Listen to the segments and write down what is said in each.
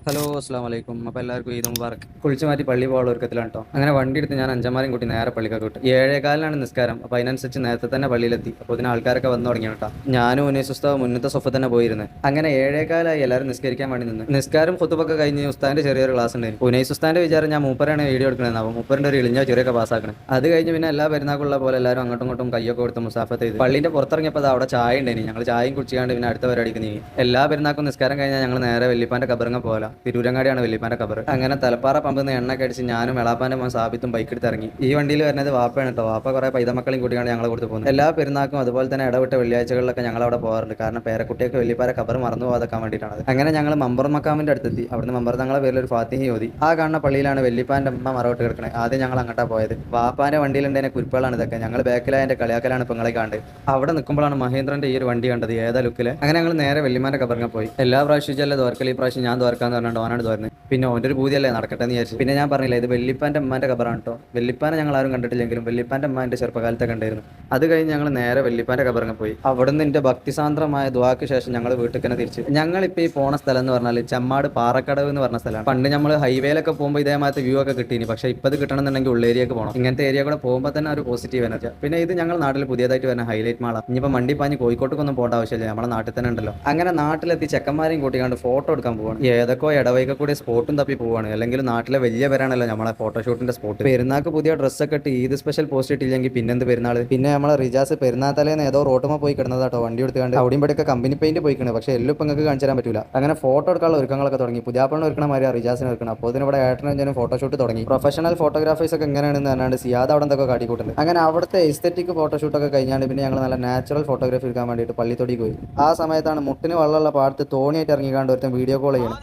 Hello അസ്സാം വലൈക്കും. അപ്പോൾ എല്ലാവർക്കും ഈദ് മുബാറക്ക്. കുളിച്ച് മാറ്റി പള്ളി പോകാനുള്ള ഒരുക്കത്തിലാണ് കേട്ടോ. അങ്ങനെ വണ്ടി എടുത്ത് ഞാൻ അഞ്ചന്മാരെയും കൂട്ടി നേരെ പള്ളിക്കൊക്കെ വിട്ടു. 7:15 നിസ്കാരം. അപ്പോൾ അതിനനുസരിച്ച് നേരത്തെ തന്നെ പള്ളിയിലെത്തി. അപ്പോൾ ഇതിന് ആൾക്കാരൊക്കെ വന്നു തുടങ്ങി കേട്ടോ. ഞാനും ഉനൈസ് ഉസ്താദ് മുന്നത്തെ സൊഫ തന്നെ പോയിരുന്നു. അങ്ങനെ 7:15 എല്ലാവരും നിസ്കരിക്കാൻ വേണ്ടി നിന്ന്. നിസ്കാരം ഖുതുബൊക്കെ കഴിഞ്ഞ് ഉസ്താദിന്റെ ചെറിയൊരു ക്ലാസ് ഉണ്ടായിരുന്നു. ഉനൈസ് ഉസ്താദിന്റെ വിചാരം ഞാൻ മൂപ്പരാണ് വീഡിയോ എടുക്കണമെന്ന്. അപ്പോൾ മൂപ്പറിന്റെ ഒരു ഇളിഞ്ഞ ചെറിയൊക്കെ പാസ്സാക്കണം. അത് കഴിഞ്ഞ് പിന്നെ എല്ലാ പെരുന്നാക്കുള്ള പോലെ എല്ലാവരും അങ്ങോട്ടും ഇങ്ങോട്ടും കയ്യൊക്കെ കൊടുത്ത് മുസാഫത്ത് ചെയ്ത് പള്ളിന്റെ പുറത്തിറങ്ങിയപ്പോൾ അവിടെ ചായ ഉണ്ടായിരുന്നു. ഞങ്ങൾ ചായയും കുടിച്ചാണ്ട് പിന്നെ അടുത്ത പരിപാടിക്ക് നീങ്ങി. എല്ലാ പെരുന്നാക്കും നിസ്കാരം കഴിഞ്ഞാൽ ഞങ്ങൾ നേരെ വെല്ലിപ്പാന്റെ കബറിങ്ങ പോലെ തിരൂരങ്ങാടിയാണ് വെല്ലിപ്പാന്റെ കബർ. അങ്ങനെ തലപ്പാറ പമ്പിന്ന് എണ്ണ അടിച്ച് ഞാനും എളാപ്പാന്റെ മോൻ സാബിത്തും ബൈക്ക് എടുത്ത് ഇറങ്ങി. ഈ വണ്ടിയിൽ വരുന്നത് വാപ്പയാണ് കേട്ടോ. വാപ്പ കുറെ പൈതമക്കളെയും കൂട്ടിയാണ് ഞങ്ങളെ കൊടുത്ത് പോകുന്നത്. എല്ലാ പെരുന്നാക്കും അതുപോലെ തന്നെ ഇടവിട്ട വെള്ളിയാഴ്ചകളിലൊക്കെ ഞങ്ങൾ അവിടെ പോകാറുണ്ട്. കാരണം പേരക്കുട്ടിയൊക്കെ വെല്ലിപ്പാര കബർ മറന്നു പോകാതെക്കാൻ വേണ്ടിയിട്ടാണ്. അങ്ങനെ ഞങ്ങൾ മമ്പർ മക്കാമിന്റെ അടുത്തെത്തി. അവിടുന്ന് മമ്പർ തങ്ങളെ പേരിൽ ഒരു ഫാത്തിഹി ഓതി. ആ കാണുന്ന പള്ളിയിലാണ് വെല്ലിപ്പാന്റെ അമ്മ മറവിട്ട് കിടക്കണേ. ആദ്യം ഞങ്ങൾ അങ്ങോട്ടാ പോയത്. വാപ്പാന്റെ വണ്ടിയിലുണ്ടതിനെ കുരിപ്പുകളാണ് ഇതൊക്കെ. ഞങ്ങൾ ബാക്കിലായ എന്റെ കളിയാക്കലാണ് ഇപ്പൊ നിങ്ങളെ കണ്ട്. അവിടെ നിൽക്കുമ്പോഴാണ് മഹേന്ദ്രന്റെ ഈ ഒരു വണ്ടി കണ്ടത്. ഏതാ ലുക്കില്. അങ്ങനെ ഞങ്ങൾ നേരെ വെല്ലിമാന്റെ കബറിങ്ങ പോയി. എല്ലാ പ്രാവശ്യം ദോർക്കൽ ഈ പ്രാവശ്യം ഞാൻ ദോർക്കാന്ന് പറഞ്ഞിട്ട് ഓനാണ് തോരുന്നത്. പിന്നെ ഓൻ്റെ ഒരു പൂതിയല്ലേ നടക്കട്ടെ എന്ന് വിചാരിച്ചു. പിന്നെ ഞാൻ പറഞ്ഞില്ല, ഇത് വെല്ലിപ്പാന്റെ അമ്മാന്റെ കബറാണ് കേട്ടോ. വെല്ലിപ്പാനെ ഞങ്ങൾ ആരും കണ്ടിട്ടില്ലെങ്കിലും വെല്ലിപ്പാന്റെ അമ്മ എൻ്റെ ചെറുപ്പകാലത്തെ കണ്ടായിരുന്നു. അത് കഴിഞ്ഞ് ഞങ്ങൾ നേരെ വെല്ലിപ്പാന്റെ കബറിങ്ങ പോയി. അവിടുന്ന് എൻ്റെ ഭക്തിസാന്ദ്രമായ ദുആക്ക് ശേഷം ഞങ്ങൾ വീട്ടിൽ തന്നെ തിരിച്ചു. ഞങ്ങളിപ്പോൾ ഈ പോണ സ്ഥലം എന്ന് പറഞ്ഞാൽ ചമ്മാട് പാറക്കടവ് എന്ന് പറഞ്ഞ സ്ഥലമാണ്. പണ്ട് നമ്മൾ ഹൈവേയിലൊക്കെ പോകുമ്പോൾ ഇതേമാതിരി വ്യൂ ഒക്കെ കിട്ടീനി. പക്ഷേ ഇപ്പോൾ ഇത് കിട്ടണമെന്നുണ്ടെങ്കിൽ ഉള്ളേരിയൊക്കെ പോകണം. ഇങ്ങനത്തെ ഏരിയ കൂടെ പോകുമ്പോൾ തന്നെ ഒരു പോസിറ്റീവ് എനർജി. പിന്നെ ഇത് ഞങ്ങൾ നാട്ടിൽ പുതിയതായിട്ട് വരുന്ന ഹൈലൈറ്റ് മാളാണ്. ഇനിയിപ്പോൾ മണ്ടി പാഞ്ഞ് കോഴിക്കോട്ടൊന്നും പോകേണ്ട ആവശ്യമില്ല, നമ്മുടെ നാട്ടിൽ തന്നെ ഉണ്ടല്ലോ. അങ്ങനെ നാട്ടിലെത്തി ചെക്കന്മാരെയും കൂട്ടിക്കാണ്ട് ഫോട്ടോ എടുക്കാൻ പോവാണ്. ഏതൊക്കെ ഇടവൈക കൂടി സ്പോട്ടും തപ്പി പോവാണ്. അല്ലെങ്കിൽ നാട്ടിലെ വലിയ പേരാണല്ലോ നമ്മളെ ഫോട്ടോഷൂട്ടിന്റെ സ്പോട്ട്. പെരുന്നാൾക്ക് പുതിയ ഡ്രസ്സൊക്കെ ഇട്ട് ഈദ് സ്പെഷ്യൽ പോസ്റ്റ് ഇട്ടില്ലെങ്കിൽ പിന്നെന്ത് പെരുന്നാൾ. പിന്നെ നമ്മളെ റിജാസ് പെരുന്നാൾ തലേന്ന് ഏതോ റോട്ടുമ്പോൾ പോയി കിടന്നതാട്ടോ. വണ്ടി എടുത്തുകൊണ്ട് അവിടെയും ഇവിടെയൊക്കെ കമ്പനി പെയിന്റ് പോയിക്കണ്. പക്ഷേ എല്ലാം ഇപ്പം നിങ്ങൾക്ക് കാണിച്ചു തരാൻ പറ്റില്ല. അങ്ങനെ ഫോട്ടോ എടുക്കാനുള്ള ഒരുക്കങ്ങളൊക്കെ തുടങ്ങി. പുതിയാപ്പളിനെ ഒരുക്കണ മാതിരി റിജാസിനെ ഒരുക്കണം. അപ്പോൾ ഇതിനിവിടെ ഏട്ടനും ഫോട്ടോഷൂട്ട് തുടങ്ങി. പ്രൊഫഷണൽ ഫോട്ടോഗ്രാഫേഴ്സ് ഒക്കെ എങ്ങനെയാണെന്ന് പറഞ്ഞാണ്ട് സിയാദ് അവിടെ എന്തൊക്കെ കാട്ടിക്കൂട്ടുന്നത്. അങ്ങനെ അവിടുത്തെ എസ്തെറ്റിക് ഫോട്ടോഷൂട്ടൊക്കെ കഴിഞ്ഞാണ്ട് പിന്നെ ഞങ്ങൾ നല്ല നാച്ചുറൽ ഫോട്ടോഗ്രാഫി എടുക്കാൻ വേണ്ടിയിട്ട് പള്ളിത്തൊടിക്ക് പോയി. ആ സമയത്താണ് മുട്ടിന് വെള്ളമുള്ള പാടത്ത് തോണിയായിട്ട് ഇറങ്ങിക്കാണ്ട് ഒരുത്തൻ വീഡിയോ കോൾ ചെയ്യണം.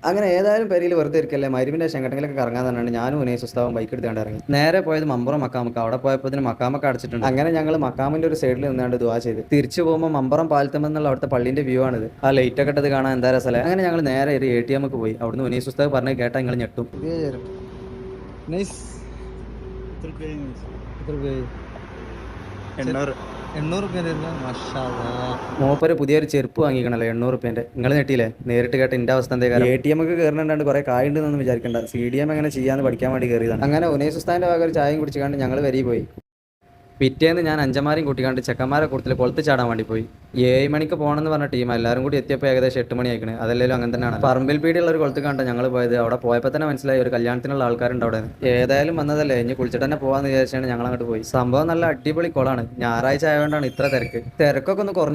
അങ്ങനെ ഏതായാലും പെരിയിൽ വെറുതെ ഇരിക്കല്ലേ, മരുവിൻ്റെ ശങ്കട്ടങ്ങളൊക്കെ കറങ്ങാൻ തന്നെയാണ് ഞാനും ഉനൈസ് ഉസ്താവും ബൈക്ക് എടുത്താണ്ട് ഇറങ്ങി. നേരെ പോയത് മമ്പുറം മക്കാമൊക്കെ. അവിടെ പോയപ്പോൾ മക്കാമൊക്കെ അടച്ചിട്ടുണ്ട്. അങ്ങനെ ഞങ്ങൾ മക്കാമിൻ്റെ ഒരു സൈഡിൽ നിന്നാണ്ട് ദുആ ചെയ്ത് തിരിച്ചു പോകുമ്പോൾ മമ്പുറം പാലത്തുമെന്നുള്ള അവിടുത്തെ പള്ളിൻ്റെ വ്യൂ ആണിത്. ആ ലൈറ്റ് ഒക്കെ ഇട്ടത് കാണാൻ എന്താ രസമല്ലേ. അങ്ങനെ ഞങ്ങൾ നേരെ ഒരു ATM പോയി. അവിടുന്ന് ഉനൈസ് ഉസ്താവ് പറഞ്ഞ് കേട്ടാൽ നിങ്ങൾ ഞെട്ടും. മൂപ്പര് പുതിയൊരു ചെരുപ്പ് വാങ്ങിക്കണല്ലോ 800 നിങ്ങൾ നെട്ടിയില്ലേ. നേരിട്ട് കേട്ട എന്റെ അവസ്ഥ എന്തേ. ATM ഒക്കെ കയറുന്നുണ്ട്, കുറെ കായുണ്ടെന്നൊന്നും വിചാരിക്കണ്ട. CDM എങ്ങനെ ചെയ്യാന്ന് പഠിക്കാൻ വേണ്ടി കയറിയതാണ്. അങ്ങനെ ഉനൈസ് ഉസ്താദിന്റെ ഭാഗം ഒരു ചായയും കുടിച്ചുകൊണ്ട് ഞങ്ങൾ വരി പോയി. പിറ്റേന്ന് ഞാൻ അഞ്ചന്മാരെയും കൂട്ടിക്കാണ്ട് ചെക്കന്മാരെ കൂടുതൽ കൊളുത്ത് ചാടാൻ വേണ്ടി പോയി. 7 മണിക്ക് പോകണമെന്ന് പറഞ്ഞ ടീം എല്ലാവരും കൂടി എത്തിയപ്പോൾ ഏകദേശം 8 മണി ആയിക്കണ്. അതല്ലെങ്കിലും അങ്ങനെ തന്നെയാണ്. പറമ്പിൽ പീടിയുള്ള ഒരു കൊളുത്ത് കണ്ട ഞങ്ങൾ പോയത്. അവിടെ പോയപ്പോൾ തന്നെ മനസ്സിലായി ഒരു കല്യാണത്തിനുള്ള ആൾക്കാരുണ്ട് അവിടെ. ഏതായാലും വന്നതല്ലേ, ഇനി കുളിച്ചിട്ട് തന്നെ പോകാമെന്ന് വിചാരിച്ചാണ് ഞങ്ങൾ അങ്ങോട്ട് പോയി. സംഭവം നല്ല അടിപൊളി കുളമാണ്. ഞായറാഴ്ച ആയതുകൊണ്ടാണ് ഇത്ര തിരക്ക്. തിരക്കൊക്കെ ഒന്ന് കുറഞ്ഞു.